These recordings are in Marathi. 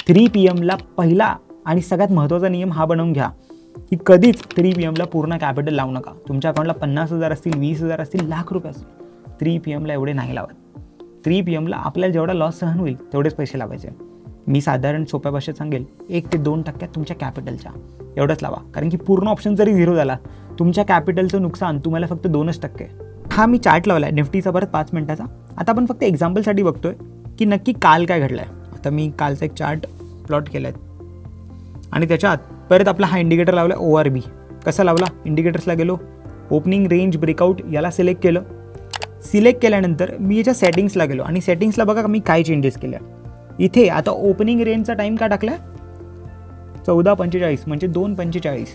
3 PM पहिला आणि सगळ्यात महत्त्वाचा नियम हा बनवून घ्या की कधीच 3 PM पूर्ण कॅपिटल लावू नका. तुमच्या अकाउंटला 50,000 असतील, 20,000 असतील, लाख रुपये असतील, 3 PM एवढे नाही लावत. 3 PM आपल्याला जेवढा लॉस सहन होईल तेवढेच पैसे लावायचे. मी साधारण सोप्या भाषेत सांगेल 1 ते 2% तुमच्या कॅपिटलच्या एवढंच लावा. कारण की पूर्ण ऑप्शन जरी 0 झाला तुमच्या कॅपिटलचं नुकसान तुम्हाला फक्त 2%. हा मी चार्ट लावला आहे निफ्टीचा परत 5 मिनिटाचा. आता आपण फक्त एक्झाम्पलसाठी बघतोय की नक्की काल काय घडलं आहे. आता मी कालचा एक चार्ट प्लॉट केला आहे आणि त्याच्यात परत आपला हा इंडिकेटर लावला ORB. कसा लावला, इंडिकेटर्सला गेलो, ओपनिंग रेंज ब्रेकआउट याला सिलेक्ट केलं. सिलेक्ट केल्यानंतर मी याच्या सेटिंग्सला गेलो आणि सेटिंग्सला बघा मी काय चेंजेस केल्या. इथे आता ओपनिंग रेंजचा टाईम का टाकला 14:45 म्हणजे 2:45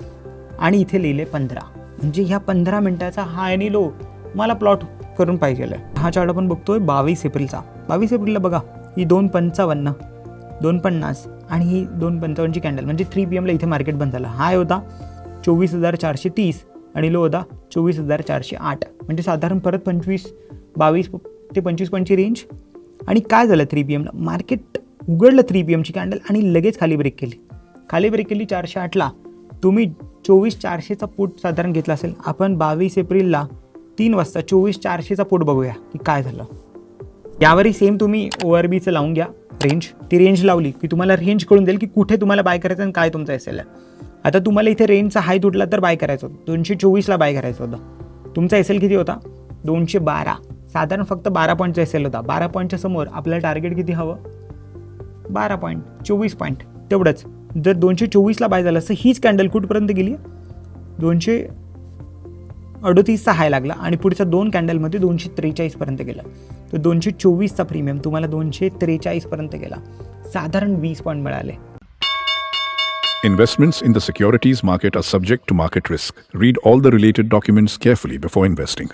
आणि इथे लिहिले 15 म्हणजे ह्या 15 मिनिटाचा हाय आणि लो मला प्लॉट करून पाहिजे. हा चार्ट आपण बघतोय 22 एप्रिलचा. 22 एप्रिलला बघा ही 2:55, 2:50 आणि ही 2:55ची कॅन्डल म्हणजे 3 PM इथे मार्केट बंद झालं. हाय होता 24,430 आणि लो होता 24,408 म्हणजे साधारण परत 22 ते 25 पॉईंटची रेंज. आणि काय झालं 3 PM मार्केट उघडलं 3 PMची कॅन्डल आणि लगेच खाली ब्रेक केली. 408ला तुम्ही 24,400चा पुट साधारण घेतला असेल. आपण 22 एप्रिलला 3 वाजता 24,400चा पुट बघूया की काय झालं. यावरही सेम तुम्ही ORBचं लावून घ्या रेंज. ती रेंज लावली की तुम्हाला रेंज कळून जाईल की कुठे तुम्हाला बाय करायचं आणि काय तुमचा SL आहे. आता तुम्हाला इथे रेंजचा हाय तुटला तर बाय करायचं होतं, 224ला बाय करायचं होतं. तुमचा SL किती होता 212, साधारण फक्त 12 पॉईंटचा SL होता. 12 पॉईंटच्या समोर आपल्याला टार्गेट किती हवं 12 पॉईंट, 24 पॉईंट तेवढंच. जर 224ला बाय झालं असं हीच कॅन्डल कुठपर्यंत गेली 238चा हाय लागला आणि पुढच्या 2 कॅन्डलमध्ये 243 पर्यंत गेला. तर 224चा प्रीमियम तुम्हाला 243 पर्यंत गेला, साधारण 20 पॉईंट मिळाले. Investments in the securities market are subject to market risk. Read all the related documents carefully before investing.